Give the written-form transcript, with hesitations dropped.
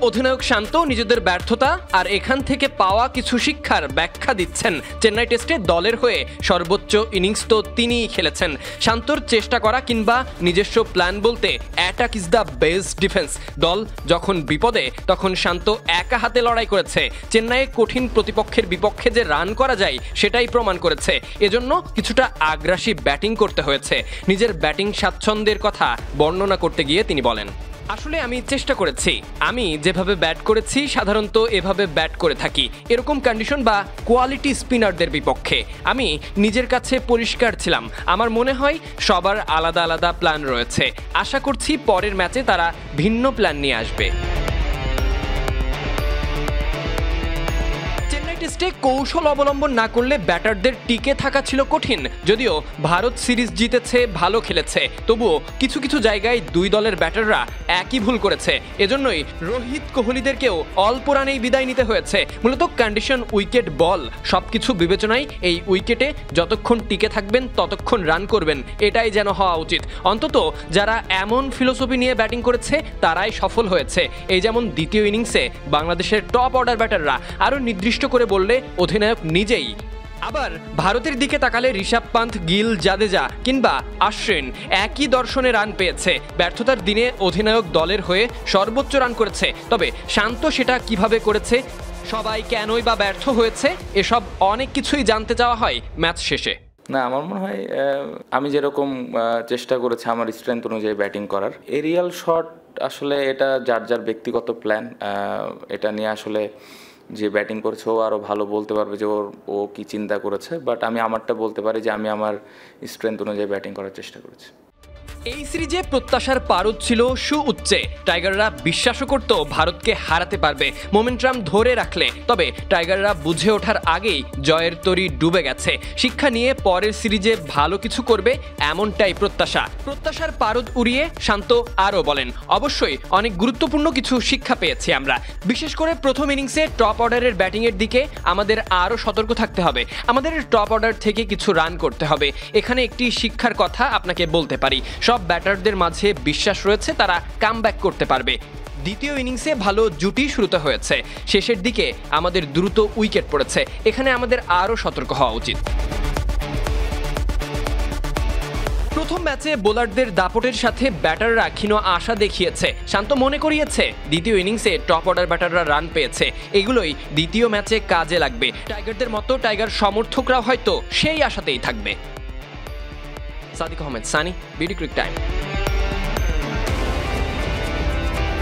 অধিনায়ক শান্ত নিজেদের ব্যর্থতা আর এখান থেকে পাওয়া কিছু শিক্ষার ব্যাখ্যা দিচ্ছেন। চেন্নাই টেস্টে দলের হয়ে সর্বোচ্চ ইনিংস তো তিনিই খেলেছেন। শান্তর চেষ্টা করা কিংবা নিজস্ব প্ল্যান বলতে attack is the best defence. দল যখন বিপদে তখন শান্ত একা হাতে লড়াই করেছে। চেন্নাইয়ে কঠিন প্রতিপক্ষের বিপক্ষে যে রান করা যায় সেটাই প্রমাণ করেছে। এজন্য কিছুটা আগ্রাসী ব্যাটিং করতে হয়েছে। নিজের ব্যাটিং স্বাচ্ছন্দ্যের কথা বর্ণনা করতে গিয়ে তিনি বলেন, আসলে আমি চেষ্টা করেছি, আমি যেভাবে ব্যাট করেছি সাধারণত এভাবে ব্যাট করে থাকি এরকম কন্ডিশন বা কোয়ালিটি স্পিনারদের বিপক্ষে। আমি নিজের কাছে পরিষ্কার ছিলাম। আমার মনে হয় সবার আলাদা আলাদা প্ল্যান রয়েছে। আশা করছি পরের ম্যাচে তারা ভিন্ন প্ল্যান নিয়ে আসবে। টেস্টে কৌশল অবলম্বন না করলে ব্যাটারদের টিকে থাকা ছিল কঠিন। যদিও ভারত সিরিজ জিতেছে, ভালো খেলেছে, তবুও কিছু কিছু জায়গায় দুই দলের ব্যাটাররা একই ভুল করেছে। এজন্যই রোহিত কোহলিদেরকেও অল্প রানেই বিদায় নিতে হয়েছে। মূলত কন্ডিশন, উইকেট, বল সবকিছু বিবেচনায় এই উইকেটে যতক্ষণ টিকে থাকবেন ততক্ষণ রান করবেন, এটাই যেন হওয়া উচিত। অন্তত যারা এমন ফিলোসফি নিয়ে ব্যাটিং করেছে তারাই সফল হয়েছে। এই যেমন দ্বিতীয় ইনিংসে বাংলাদেশের টপ অর্ডার ব্যাটাররা, আরও নির্দিষ্ট করে বললে অধিনায়ক নিজেই। আবার ভারতের দিকে তাকালে ঋষভ পান্থ, গিল, জাদেজা কিংবা আশ্বিন একই দর্শনে রান পেয়েছে। ব্যর্থতার দিনে অধিনায়ক দলের হয়ে সর্বোচ্চ রান করেছে। তবে শান্ত সেটা কিভাবে করেছে, সবাই কেনই বা ব্যর্থ হয়েছে, এসব অনেক কিছুই জানতে চাওয়া হয় ম্যাচ শেষে। না, আমার মনে হয় আমি যেরকম চেষ্টা করেছি আমার স্ট্রেংথ অনুযায়ী ব্যাটিং করার, এরিয়াল শট আসলে এটা যার যার ব্যক্তিগত প্ল্যান। এটা নিয়ে আসলে যে ব্যাটিং করেছে ও আরও ভালো বলতে পারবে যে ও কী চিন্তা করেছে। বাট আমি আমারটা বলতে পারি যে আমি আমার স্ট্রেংথ অনুযায়ী ব্যাটিং করার চেষ্টা করেছি। এই সিরিজে প্রত্যাশার পারদ ছিল সুউচ্চে। টাইগাররা বিশ্বাসও করত ভারতকে হারাতে পারবে মোমেন্টাম ধরে রাখলে। তবে টাইগাররা বুঝে ওঠার আগেই জয়ের তরী ডুবে গেছে। শিক্ষা নিয়ে পরের সিরিজে ভালো কিছু করবে এমনটাই প্রত্যাশা। প্রত্যাশার পারদ উড়িয়ে শান্ত আরও বলেন, অবশ্যই অনেক গুরুত্বপূর্ণ কিছু শিক্ষা পেয়েছি আমরা। বিশেষ করে প্রথম ইনিংসে টপ অর্ডারের ব্যাটিংয়ের দিকে আমাদের আরও সতর্ক থাকতে হবে। আমাদের টপ অর্ডার থেকে কিছু রান করতে হবে। এখানে একটি শিক্ষার কথা আপনাকে বলতে পারি, সব ব্যাটারদের মাঝে বিশ্বাস রয়েছে তারা কামব্যাক করতে পারবে। দ্বিতীয় ইনিংসে ভালো জুটি শুরুতে হয়েছে, শেষের দিকে আমাদের দ্রুত উইকেট পড়েছে। এখানে আমাদের আরও সতর্ক হওয়া উচিত। প্রথম ম্যাচে বোলারদের দাপটের সাথে ব্যাটাররা ক্ষীণ আশা দেখিয়েছে। শান্ত মনে করিয়েছে দ্বিতীয় ইনিংসে টপ অর্ডার ব্যাটাররা রান পেয়েছে, এগুলোই দ্বিতীয় ম্যাচে কাজে লাগবে। টাইগারদের মতো টাইগার সমর্থকরাও হয়তো সেই আশাতেই থাকবে। Sadiq Ahmed, Sunny, BD cric time.